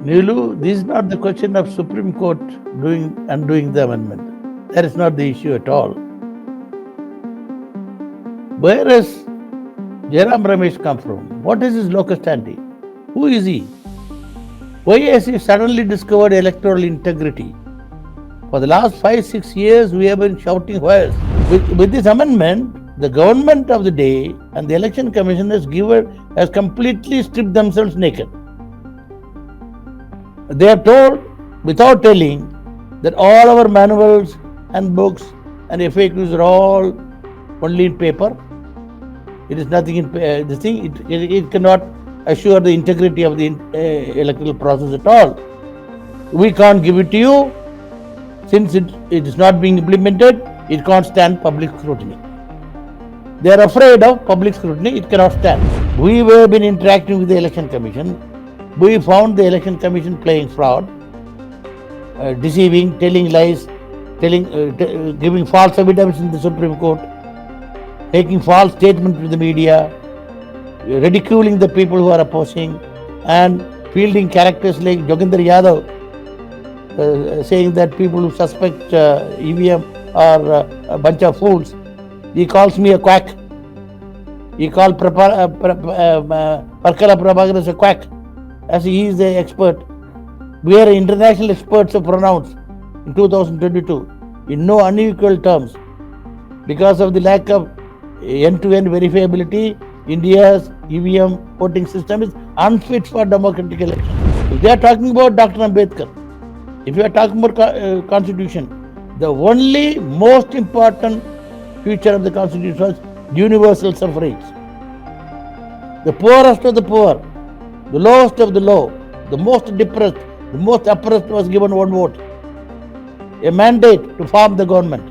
Neelu, this is not the question of Supreme Court doing undoing the amendment. That is not the issue at all. Where has Jairam Ramesh come from? What is his locus standi? Who is he? Why has he suddenly discovered electoral integrity? For the last 5-6 years, we have been shouting wires. With this amendment, the government of the day and the election commission has completely stripped themselves naked. They are told, without telling, that all our manuals and books and FAQs are all only in paper. It is nothing in this thing. It cannot assure the integrity of the electoral process at all. We can't give it to you. Since it is not being implemented, it can't stand public scrutiny. They are afraid of public scrutiny. It cannot stand. We have been interacting with the election commission. We found the election commission playing fraud, deceiving, telling lies, giving false evidence in the Supreme Court, making false statements to the media, ridiculing the people who are opposing, and fielding characters like Joginder Yadav, saying that people who suspect EVM are a bunch of fools. He calls me a quack. He called Parkala Prabhakar as a quack, as he is the expert. We are international experts of pronounced in 2022 in no unequal terms. Because of the lack of end-to-end verifiability, India's EVM voting system is unfit for democratic elections. If they are talking about Dr. Ambedkar, if you are talking about Constitution, the only most important feature of the Constitution was universal suffrage. The poorest of the poor, the lowest of the low, the most depressed, the most oppressed was given one vote. A mandate to form the government.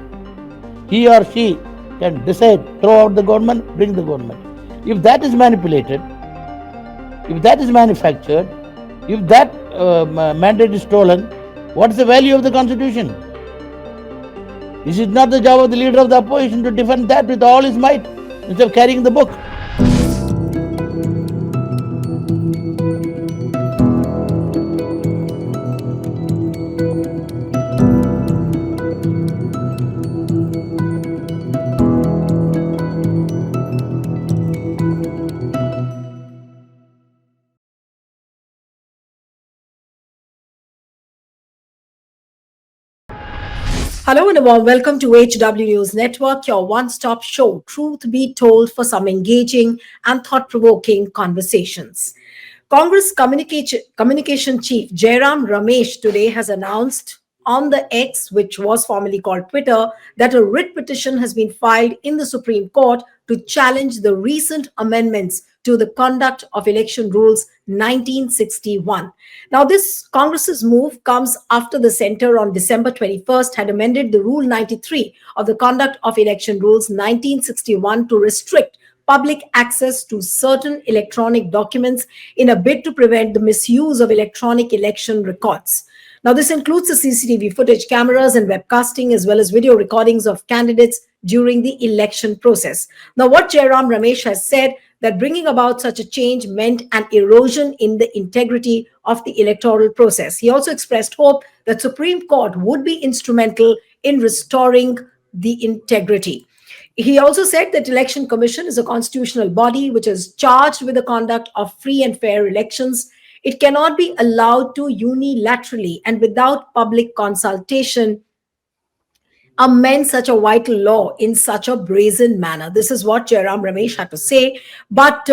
He or she can decide, throw out the government, bring the government. If that is manipulated, if that is manufactured, if that mandate is stolen, what is the value of the Constitution? This is not the job of the leader of the opposition to defend that with all his might instead of carrying the book. Hello and a warm welcome to HW News Network, your one-stop show, truth be told, for some engaging and thought-provoking conversations. Congress Communication Chief Jairam Ramesh today has announced on the X, which was formerly called Twitter, that a writ petition has been filed in the Supreme Court to challenge the recent amendments to the Conduct of Election Rules 1961. Now, this Congress's move comes after the Center on December 21st had amended the Rule 93 of the Conduct of Election Rules 1961 to restrict public access to certain electronic documents in a bid to prevent the misuse of electronic election records. Now, this includes the CCTV footage, cameras, and webcasting, as well as video recordings of candidates during the election process. Now, what Jairam Ramesh has said that bringing about such a change meant an erosion in the integrity of the electoral process. He also expressed hope that Supreme Court would be instrumental in restoring the integrity. He also said that Election Commission is a constitutional body which is charged with the conduct of free and fair elections. It cannot be allowed to unilaterally and without public consultation amend such a vital law in such a brazen manner. This is what Jairam Ramesh had to say. But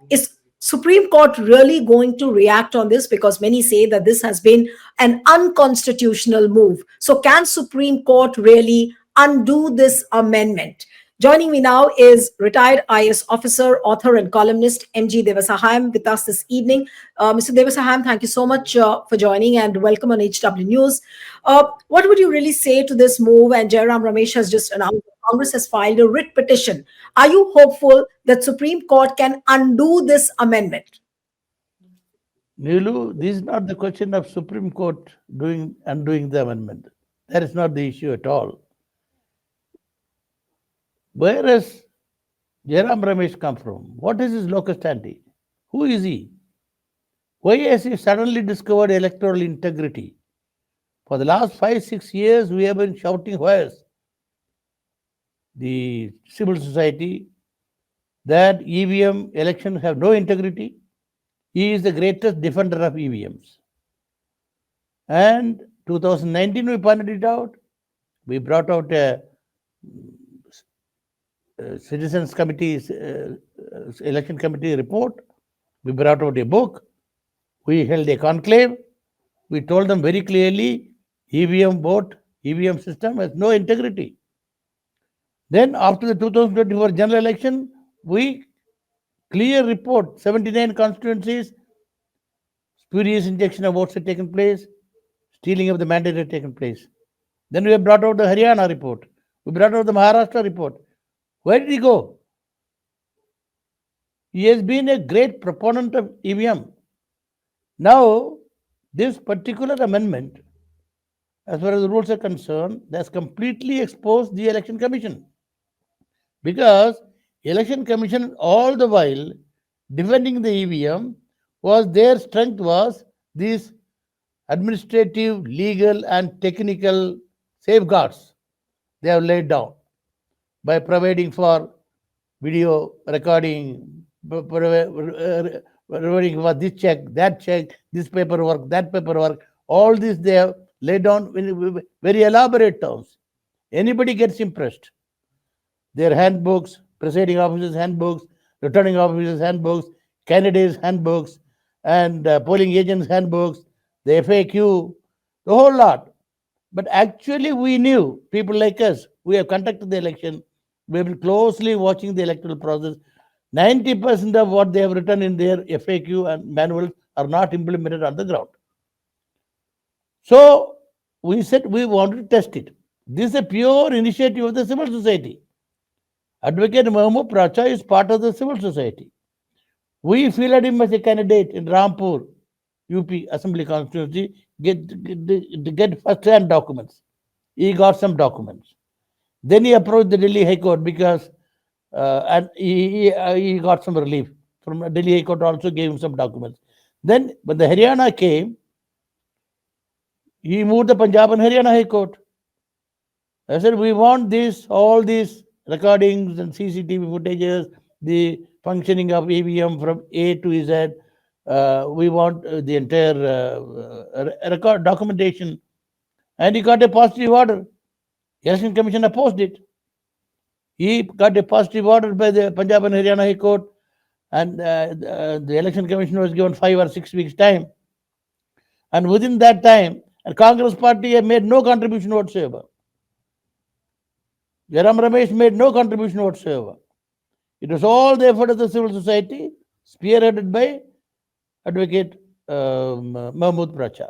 is Supreme Court really going to react on this? Because many say that this has been an unconstitutional move. So can Supreme Court really undo this amendment? Joining me now is retired IAS officer, author, and columnist MG Devasahayam with us this evening. Mr. Devasahayam, thank you so much for joining and welcome on HW News. What would you really say to this move? And Jairam Ramesh has just announced that Congress has filed a writ petition. Are you hopeful that Supreme Court can undo this amendment? Neelu, this is not the question of Supreme Court doing undoing the amendment. That is not the issue at all. Where has Jairam Ramesh come from? What is his locus standi? Who is he? Why has he suddenly discovered electoral integrity? For the last 5-6 years, we have been shouting wires. The civil society that EVM elections have no integrity. He is the greatest defender of EVMs. And 2019, we pointed it out. We brought out a citizens committee, election committee report. We brought out a book. We held a conclave. We told them very clearly, EVM vote, EVM system has no integrity. Then after the 2024 general election, we clear report, 79 constituencies, spurious injection of votes had taken place, stealing of the mandate had taken place. Then we have brought out the Haryana report. We brought out the Maharashtra report. Where did he go? He has been a great proponent of EVM. Now, this particular amendment, as far as the rules are concerned, has completely exposed the election commission. Because election commission all the while defending the EVM was their strength was these administrative, legal and technical safeguards they have laid down by providing for video recording, providing for this check, that check, this paperwork, that paperwork, all this they have laid down in very elaborate terms. Anybody gets impressed. Their handbooks, presiding officers' handbooks, returning officers' handbooks, candidates' handbooks, and polling agents' handbooks, the FAQ, the whole lot. But actually, we knew, people like us, we have conducted the election, we have been closely watching the electoral process. 90% of what they have written in their FAQ and manuals are not implemented on the ground. So we said we wanted to test it. This is a pure initiative of the civil society. Advocate Mahmood Pracha is part of the civil society. We fielded him as a candidate in Rampur, UP Assembly constituency, get first-hand documents. He got some documents. Then he approached the Delhi High Court because, and he got some relief. From Delhi High Court also gave him some documents. Then when the Haryana came, he moved the Punjab and Haryana High Court. I said, we want this, all these recordings and CCTV footages, the functioning of EVM from A to Z. We want the entire record documentation. And he got a positive order. Election Commission opposed it. He got a positive order by the Punjab and Haryana High Court, and the Election Commission was given 5 or 6 weeks' time. And within that time, the Congress party made no contribution whatsoever. Jairam Ramesh made no contribution whatsoever. It was all the effort of the civil society, spearheaded by Advocate Mahmood Pracha.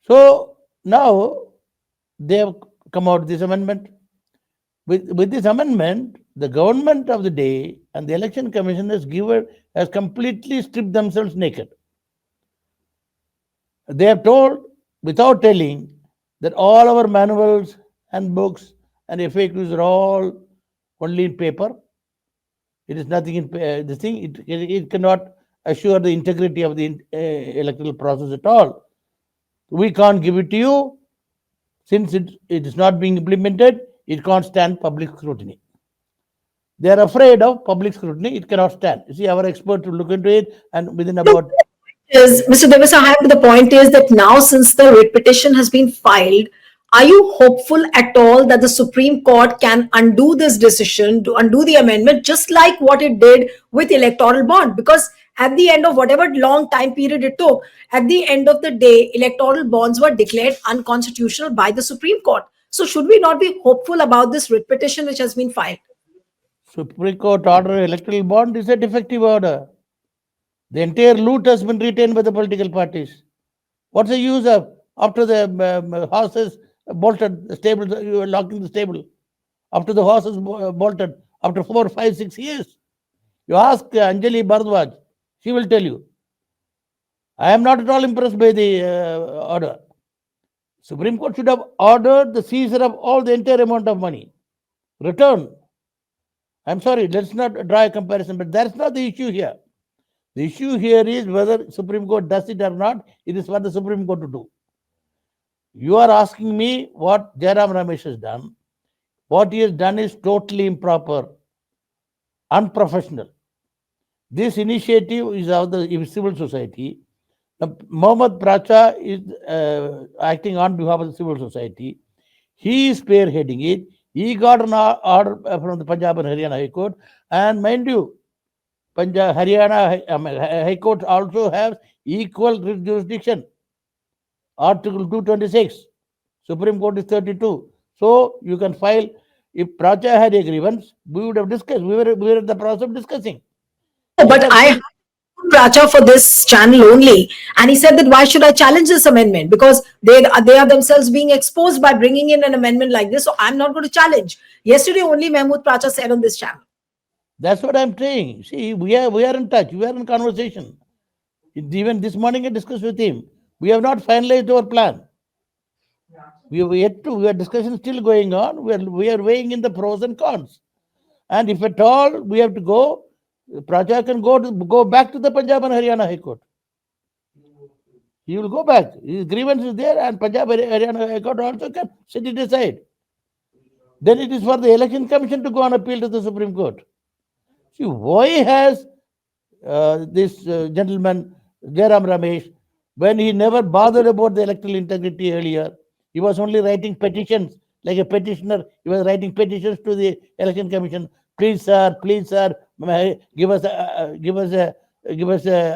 So now they have come out with this amendment. With this amendment, the government of the day and the election commission has completely stripped themselves naked. They have told, without telling, that all our manuals and books and FAQs are all only in paper. It is nothing in this thing. It cannot assure the integrity of the electoral process at all. We can't give it to you. Since it is not being implemented, it can't stand public scrutiny. They are afraid of public scrutiny. It cannot stand. You see, our expert will look into it, and within about Mr. Devasahayam, the point is that now, since the writ petition has been filed, are you hopeful at all that the Supreme Court can undo this decision, to undo the amendment, just like what it did with electoral bond? Because at the end of whatever long time period it took, at the end of the day, electoral bonds were declared unconstitutional by the Supreme Court. So should we not be hopeful about this writ petition which has been filed? Supreme Court order electoral bond is a defective order. The entire loot has been retained by the political parties. What's the use of after the horses bolted the stable? You were locking the stable after the horses bolted after 4, 5, 6 years. You ask Anjali Bharadwaj, she will tell you. I am not at all impressed by the order. Supreme Court should have ordered the seizure of all the entire amount of money. Return. I'm sorry, let's not draw a comparison, but that's not the issue here. The issue here is whether Supreme Court does it or not. It is for the Supreme Court to do. You are asking me what Jairam Ramesh has done. What he has done is totally improper, unprofessional. This initiative is of the civil society. Mohammad Pracha is acting on behalf of the civil society. He is spearheading it. He got an order from the Punjab and Haryana High Court. And mind you, Punjab, Haryana High Court also has equal jurisdiction. Article 226. Supreme Court is 32. So you can file. If Pracha had a grievance, we would have discussed. We were in the process of discussing. No, but I heard Pracha for this channel only, and he said that why should I challenge this amendment, because they are themselves being exposed by bringing in an amendment like this. So I'm not going to challenge. Yesterday only Mahmood Pracha said on this channel. That's what I'm saying. See, we are in touch. We are in conversation. Even this morning I discussed with him. We have not finalized our plan. We are discussion still going on. We are weighing in the pros and cons. And if at all we have to go, Pracha can go back to the Punjab and Haryana High Court. He will go back. His grievance is there, and Punjab and Haryana High Court also can set it aside. Then it is for the Election Commission to go on appeal to the Supreme Court. See, why has this gentleman, Jairam Ramesh, when he never bothered about the electoral integrity earlier, he was only writing petitions like a petitioner. He was writing petitions to the Election Commission. Please, sir, give us a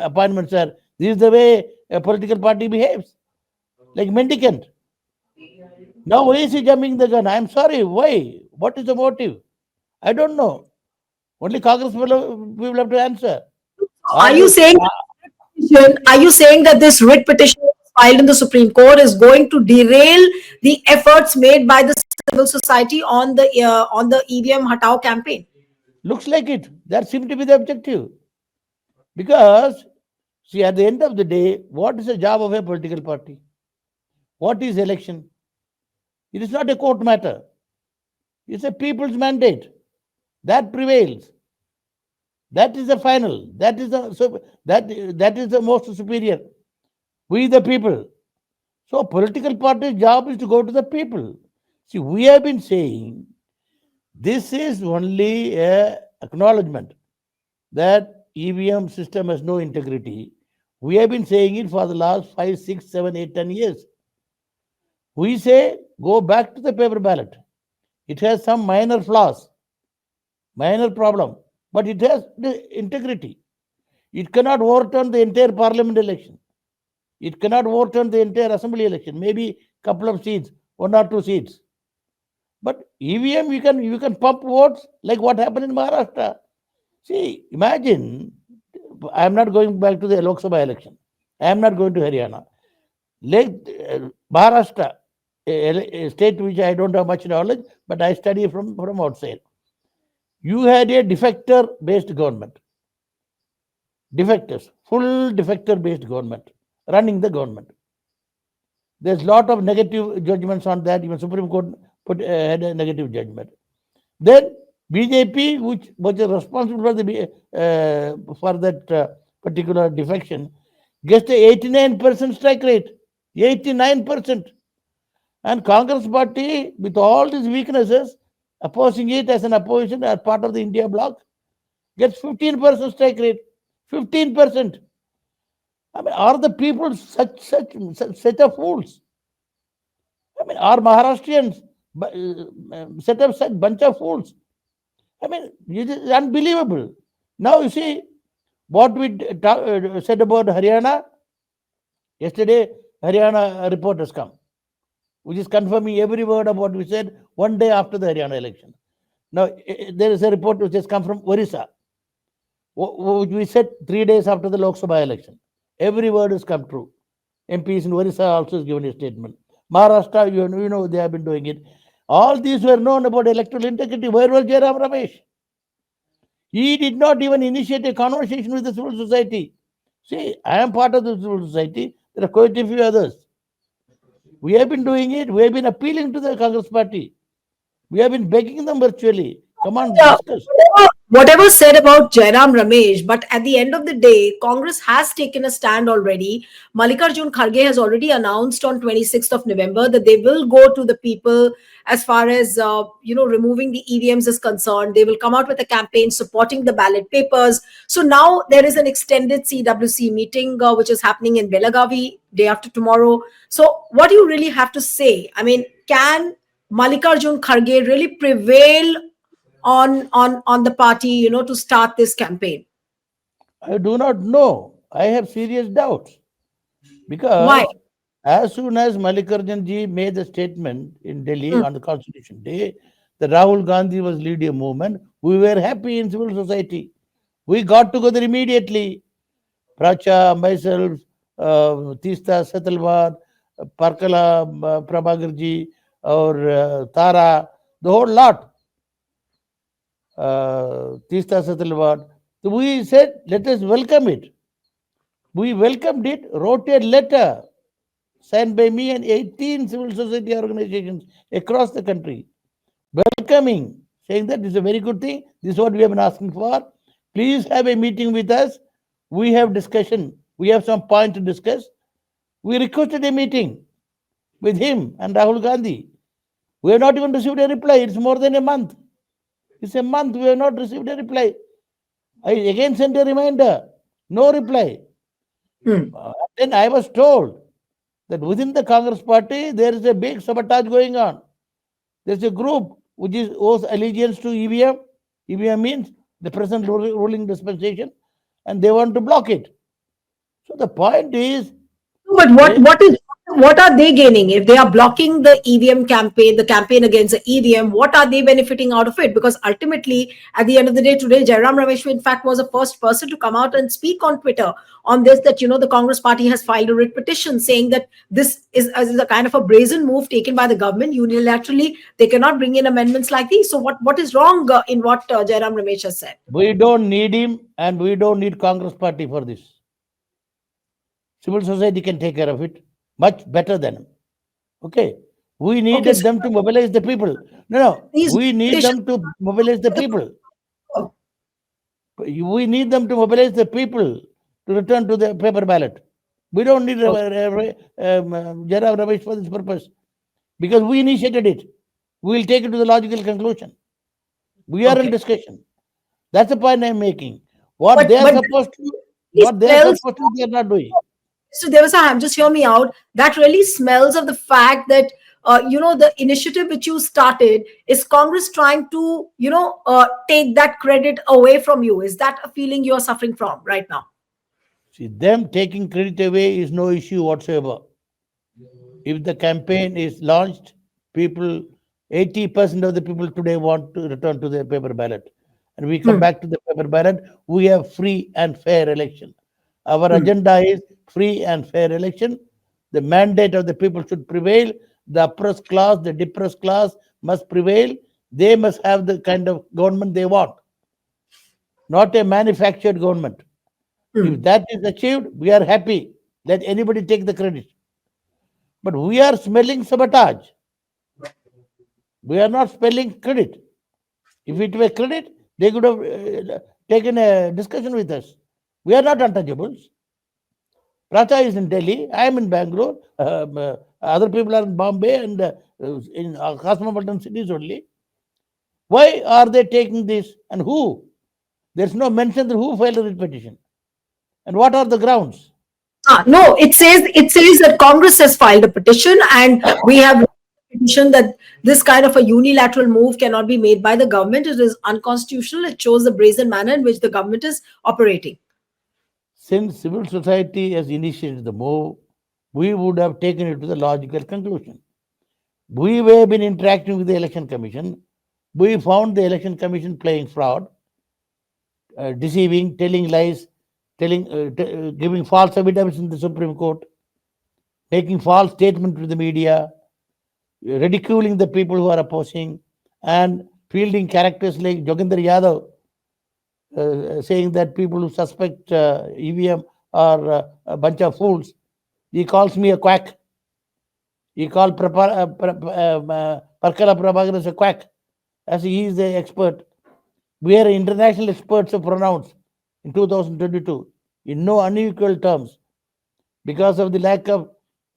appointment, sir. This is the way a political party behaves, like mendicant. Now, why is he jumping the gun? I'm sorry. Why? What is the motive? I don't know. Only Congress will have to answer. Are you saying that this writ petition filed in the Supreme Court is going to derail the efforts made by the civil society on the EVM Hatao campaign? Looks like it. That seems to be the objective. Because, see, at the end of the day, what is the job of a political party? What is election? It is not a court matter. It's a people's mandate. That prevails. That is the final. That is the most superior. We the people. So political party's job is to go to the people. See, we have been saying this is only a acknowledgement that EVM system has no integrity. We have been saying it for the last 5, 6, 7, 8, 10 years. We say go back to the paper ballot. It has some minor flaws, minor problem, but it has the integrity. It cannot overturn the entire parliament election. It cannot overturn the entire assembly election. Maybe a couple of seats, 1 or 2 seats. But EVM, you can pump votes like what happened in Maharashtra. See, imagine, I am not going back to the Lok Sabha election. I am not going to Haryana. Like Maharashtra, a state which I don't have much knowledge, but I study from outside. You had a defector-based government. Defectors, full defector-based government, running the government. There's a lot of negative judgments on that. Even Supreme Court had a negative judgment. Then BJP, which was responsible for that particular defection, gets a 89% strike rate. 89%. And Congress party, with all these weaknesses, opposing it as an opposition, as part of the India bloc, gets 15% strike rate. 15%. I mean, are the people such set of fools? I mean, are Maharashtrians set of such bunch of fools? I mean, it is unbelievable. Now you see what we said about Haryana. Yesterday, Haryana report has come, which is confirming every word of what we said 1 day after the Haryana election. Now, there is a report which has come from Orissa, which we said 3 days after the Lok Sabha election. Every word has come true. MPs in Orissa also has given a statement. Maharashtra, you know, they have been doing it. All these were known about electoral integrity. Where was Jairam Ramesh? He did not even initiate a conversation with the civil society. See, I am part of the civil society. There are quite a few others. We have been doing it. We have been appealing to the Congress party. We have been begging them virtually. Come on, discuss. whatever said about Jairam Ramesh, but at the end of the day, Congress has taken a stand already. Mallikarjun Kharge has already announced on 26th of November that they will go to the people as far as removing the EVMs is concerned. They will come out with a campaign supporting the ballot papers. So now there is an extended CWC meeting which is happening in Belagavi day after tomorrow. So what do you really have to say? I mean, can Mallikarjun Kharge really prevail on the party, to start this campaign? I do not know. I have serious doubts Why? because as soon as Mallikarjun ji made the statement in Delhi Hmm. on the Constitution Day that Rahul Gandhi was leading a movement, we were happy in civil society. We got together immediately. Pracha, myself, Tista Setalwar, Parkala Prabhagarji, or Tara, the whole lot, Tista Setalwar. So we said, let us welcome it. We welcomed it, wrote a letter signed by me and 18 civil society organizations across the country, welcoming, saying that this is a very good thing. This is what we have been asking for. Please have a meeting with us. We have discussion. We have some point to discuss. We requested a meeting with him and Rahul Gandhi. We have not even received a reply. It's more than a month. It's a month we have not received a reply. I again sent a reminder. No reply. Hmm. Then I was told that within the Congress party there is a big sabotage going on. There's a group which owes allegiance to EVM. EVM means the present ruling dispensation, and they want to block it. So the point is, But they, what are they gaining if they are blocking the EVM campaign, the campaign against the EVM? What are they benefiting out of it? Because ultimately, at the end of the day, today Jairam Ramesh, in fact, was the first person to come out and speak on Twitter on this. That the Congress Party has filed a writ petition saying that this is a kind of a brazen move taken by the government unilaterally. They cannot bring in amendments like these. So what is wrong in what Jairam Ramesh has said? we don't need him and we don't need Congress party for this. Civil society can take care of it much better than him. Okay. We Okay, needed so them to mobilize the people. No, no. these We need petitions. them to mobilize the people. We need them to mobilize the people to return to the paper ballot. We don't need Jairam Ramesh for this purpose because we initiated it. We will take it to the logical conclusion. We are in Okay, discussion. That's the point I'm making. What but they are but supposed to, really what they are smells. supposed to, they are not doing. So Devasahayam, just hear me out. That really smells of the fact that the initiative which you started is Congress trying to take that credit away from you. Is that a feeling you are suffering from right now? See, them taking credit away is no issue whatsoever. If the campaign is launched, people, 80% of the people today want to return to their paper ballot. And we come Hmm. back to the paper ballot, we have free and fair election. Our Hmm. agenda is free and fair election. The mandate of the people should prevail. The oppressed class, the depressed class must prevail. They must have the kind of government they want, not a manufactured government. If Hmm. that is achieved, we are happy. Let anybody take the credit. But we are smelling sabotage. We are not spelling credit. If it were credit, they could have taken a discussion with us. We are not untouchables. Pracha is in Delhi. I am in Bangalore. Other people are in Bombay and in cosmopolitan cities only. Why are they taking this and who? There's no mention that who filed a writ petition and what are the grounds. No, it says that Congress has filed a petition, and we have a petition that this kind of a unilateral move cannot be made by the government. It is unconstitutional. It shows the brazen manner in which the government is operating. Since civil society has initiated the move, we would have taken it to the logical conclusion. We have been interacting with the election commission. We found the election commission playing fraud, deceiving, telling lies, giving false evidence in the Supreme Court, making false statements to the media, ridiculing the people who are opposing, and fielding characters like Joginder Yadav, saying that people who suspect EVM are a bunch of fools. He calls me a quack. He called Parkala Prabhakar as a quack, as he is the expert. where international experts have pronounced in 2022 in no unequal terms because of the lack of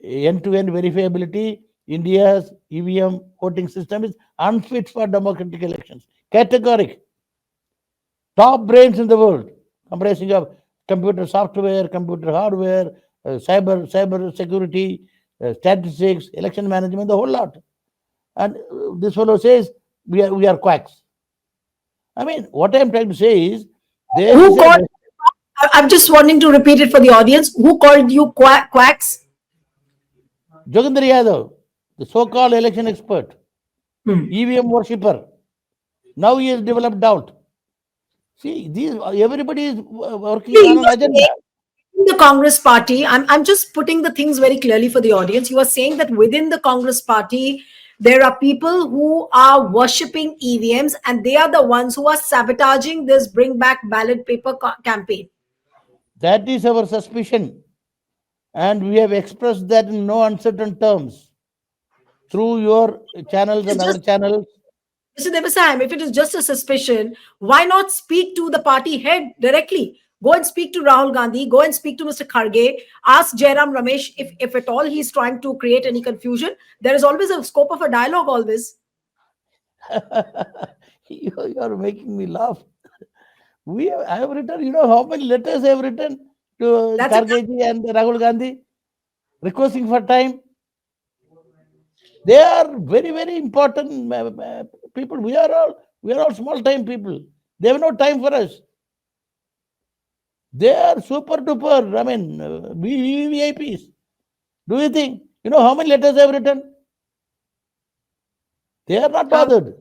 end-to-end verifiability, India's EVM voting system is unfit for democratic elections. Categoric. Top brains in the world, comprising of computer software, computer hardware, cyber security, statistics, election management, the whole lot. And this fellow says we are quacks. I mean, what I'm trying to say is there is Who a called? I'm just wanting to repeat it for the audience. Who called you quacks? Jogendra Yadav, the so-called election expert, Hmm. EVM worshipper. Now he has developed doubt. See, these everybody is working See, on you an are agenda. saying in the Congress party, I'm just putting the things very clearly for the audience. You are saying that within the Congress party, there are people who are worshipping EVMs and they are the ones who are sabotaging this bring back ballot paper campaign. That is our suspicion, and we have expressed that in no uncertain terms through your channels It's and our just channels. Mr. Devasahayam, if it is just a suspicion, why not speak to the party head directly? Go and speak to Rahul Gandhi, go and speak to Mr. Kharge, ask Jairam Ramesh if at all he's trying to create any confusion. There is always a scope of a dialogue, always. You are making me laugh. I have written, how many letters I have written to That's it. Kargeji and Rahul Gandhi requesting for time. They are very, very important people. We are all small time people. They have no time for us. They are super duper. I mean, VIPs. Do you think? You know how many letters I have written? They are not How, bothered.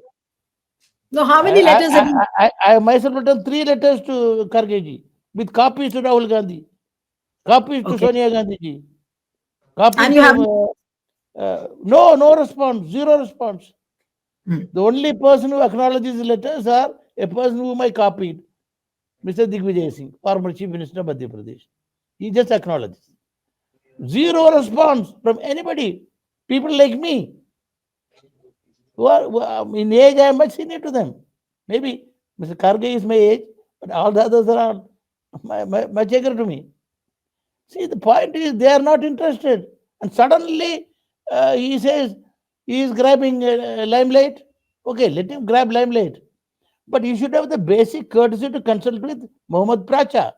no, how I, many I, letters have you? I, I myself written 3 letters to Kargeji with copies to Rahul Gandhi, copies to Okay. Sonia Gandhi ji, copies And you to. have. No response, zero response. Hmm. The only person who acknowledges the letters are a person whom I copied, Mr. Digvijay Singh, former Chief Minister of Madhya Pradesh. He just acknowledges. Zero response from anybody. People like me, who are in age, I am much senior to them. Maybe Mr. Karge is my age, but all the others are much younger to me. See, the point is they are not interested. And suddenly he says he is grabbing limelight. Okay, let him grab limelight. But you should have the basic courtesy to consult with Mohammad Pracha.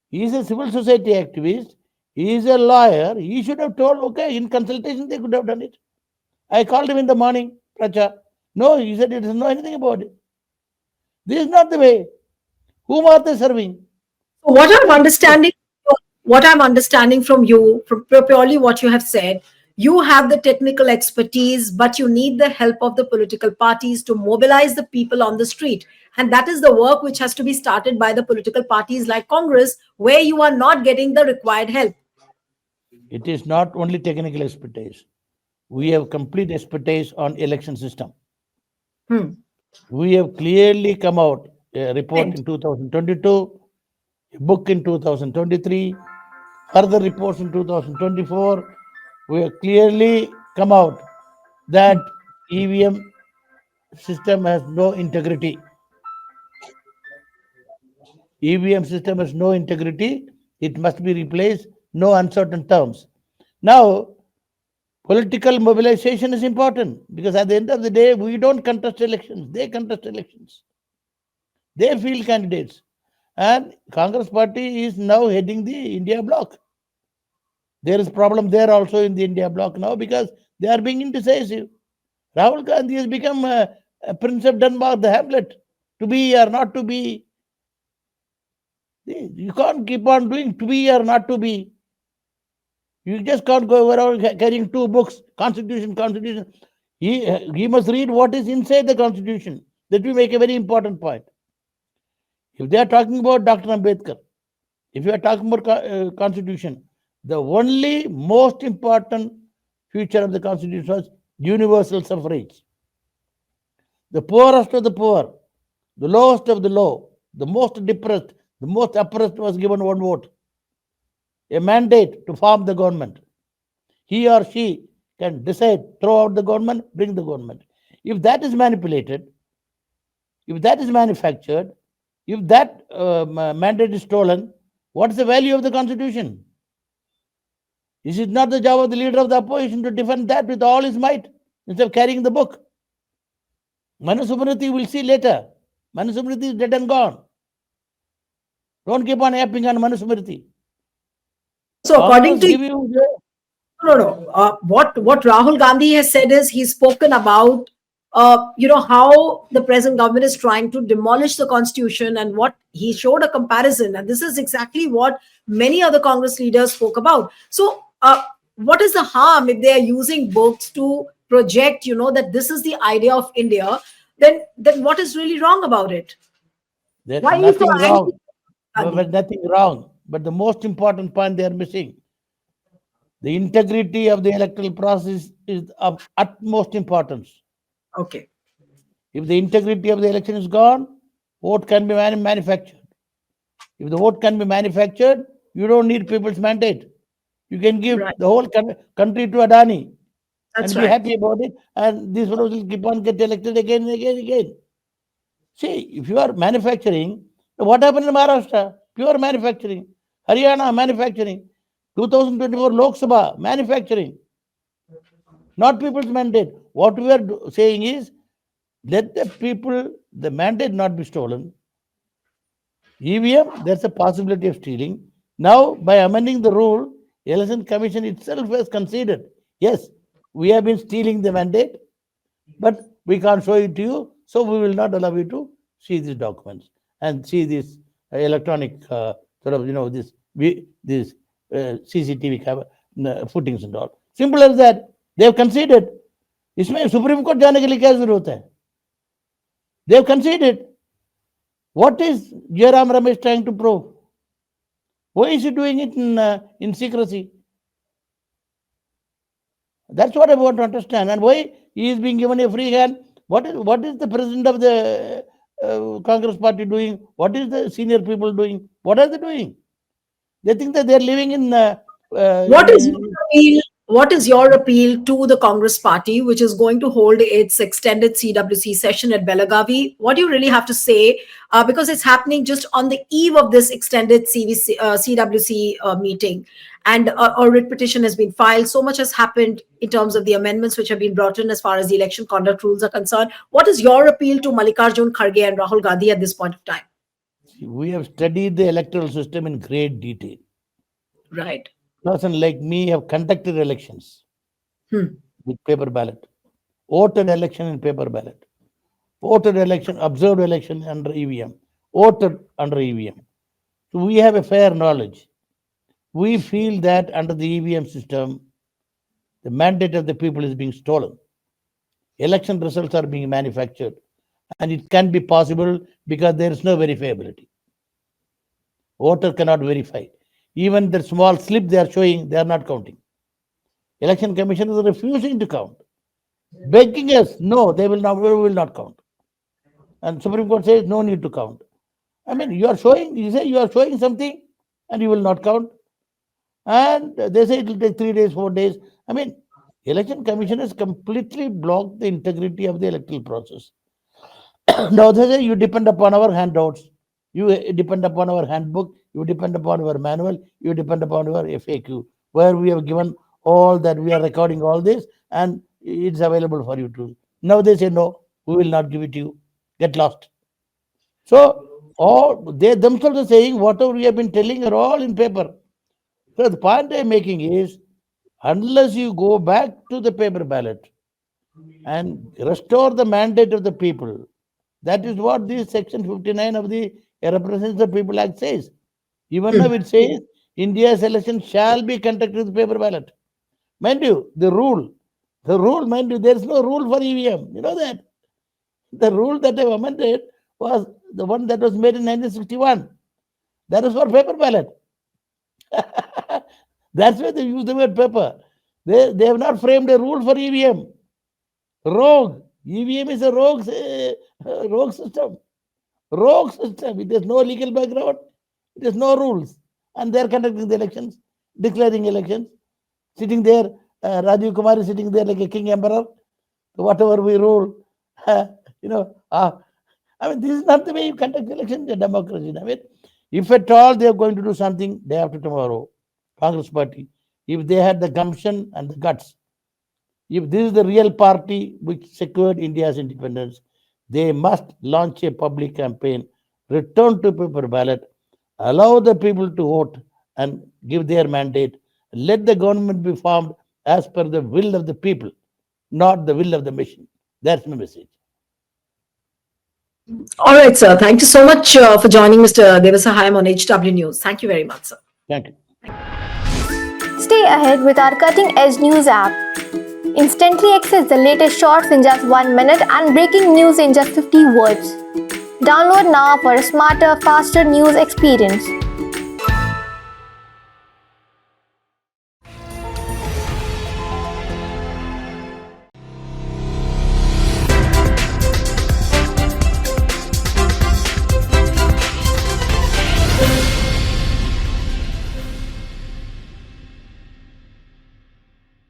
He is a civil society activist. He is a lawyer. He should have told, okay, in consultation they could have done it. I called him in the morning, Pracha. No, he said he doesn't know anything about it. This is not the way. Whom are they serving? What I'm understanding, what I'm understanding from you, from purely what you have said, you have the technical expertise, but you need the help of the political parties to mobilize the people on the street. And that is the work which has to be started by the political parties like Congress, where you are not getting the required help. It is not only technical expertise. We have complete expertise on election system. Hmm. We have clearly come out a report Right. in 2022, a book in 2023, further reports in 2024. We have clearly come out that EVM system has no integrity. EVM system has no integrity. It must be replaced. No uncertain terms. Now, political mobilization is important because at the end of the day, we don't contest elections. They contest elections. They field candidates. And Congress party is now heading the India bloc. There is problem there also in the India bloc now because they are being indecisive. Rahul Gandhi has become a Prince of Denmark, the Hamlet, to be or not to be. You can't keep on doing to be or not to be. You just can't go around carrying 2 books, Constitution, Constitution. He must read what is inside the Constitution. That will make a very important point. If they are talking about Dr. Ambedkar, if you are talking about Constitution, the only most important feature of the Constitution was universal suffrage. The poorest of the poor, the lowest of the low, the most depressed, the most oppressed was given one vote, a mandate to form the government. He or she can decide, throw out the government, bring the government. If that is manipulated, If that is manufactured, if that mandate is stolen, what is the value of the constitution? Is it not the job of the leader of the opposition to defend that with all his might instead of carrying the book? Manu Subramati will see later. Manu Subramati is dead and gone. Don't keep on yapping on Manu Subramati. So, according Congress to give you the no. What Rahul Gandhi has said is he's spoken about how the present government is trying to demolish the constitution, and what he showed a comparison, and this is exactly what many other Congress leaders spoke about. So, what is the harm if they are using books to project, that this is the idea of India? Then what is really wrong about it? there's Why are you so nothing angry, wrong. Gandhi? But nothing wrong. But the most important point they are missing. The integrity of the electoral process is of utmost importance. Okay, If the integrity of the election is gone, vote can be manufactured. If the vote can be manufactured, you don't need people's mandate. You can give right. the whole country to Adani That's and be right. happy about it, and these fellows will keep on get elected again and again and again. See, if you are manufacturing, what happened in Maharashtra? Pure manufacturing. Haryana, manufacturing. 2024 Lok Sabha, manufacturing. Not people's mandate. What we are saying is, let the people, the mandate not be stolen. EVM, there's a possibility of stealing. Now, by amending the rule, Election Commission itself has conceded, yes, we have been stealing the mandate, but we can't show it to you, so we will not allow you to see these documents and see these electronic this CCTV footings and all. Simple as that. They have conceded. इसमें supreme court जाने के लिए क्या जरूरत है? They have conceded. What is Jairam Ramesh trying to prove? Why is he doing it in secrecy? That's what I want to understand. And why he is being given a free hand? What is the president of the Congress party doing? What is the senior people doing? What are they doing? They think that they are living in. What is your appeal? What is your appeal to the Congress Party, which is going to hold its extended CWC session at Belagavi? What do you really have to say? Because it's happening just on the eve of this extended CWC meeting, and a writ petition has been filed. So much has happened in terms of the amendments which have been brought in as far as the election conduct rules are concerned. What is your appeal to Mallikarjun Kharge and Rahul Gandhi at this point of time? We have studied the electoral system in great detail. Right. Person like me have conducted elections Hmm. with paper ballot, voted election in paper ballot, voted election, observed election under EVM, voted under EVM. So we have a fair knowledge. We feel that under the EVM system, the mandate of the people is being stolen. Election results are being manufactured, and it can be possible because there is no verifiability. Voter cannot verify. Even the small slip they are showing, they are not counting. Election Commission is refusing to count, begging us, no, they will not, we will not count. And Supreme Court says no need to count. I mean, you say you are showing something and you will not count. And they say it will take 3 days, 4 days. I mean, Election Commission has completely blocked the integrity of the electoral process. Now they say you depend upon our handouts, you depend upon our handbook, you depend upon our manual, you depend upon our FAQ, where we have given all that, we are recording all this, and it's available for you to. Now they say no, we will not give it to you. Get lost. So all they themselves are saying whatever we have been telling are all in paper. So the point I'm making is, unless you go back to the paper ballot and restore the mandate of the people, that is what this section 59 of the Representative of People Act says. Even now it says India's election shall be conducted with paper ballot. Mind you, mind you, there is no rule for EVM. You know that? The rule that I amended was the one that was made in 1961. That is for paper ballot. That's why they use the word paper. They have not framed a rule for EVM. Rogue. EVM is a rogue system. Rogue system. It has no legal background. It has no rules. And they're conducting the elections, declaring elections, sitting there. Rajiv Kumar is sitting there like a king emperor. Whatever we rule, you know, I mean, this is not the way you conduct elections in democracy. I mean, if at all they are going to do something day after tomorrow, Congress party, if they had the gumption and the guts, if this is the real party which secured India's independence, they must launch a public campaign, return to paper ballot, allow the people to vote and give their mandate, let the government be formed as per the will of the people, not the will of the machine. That's my message. All right, sir. Thank you so much for joining Mr. Devasahayam on HW News. Thank you very much, sir. Thank you. Stay ahead with our cutting edge news app. Instantly access the latest shorts in just 1 minute and breaking news in just 50 words. Download now for a smarter, faster news experience.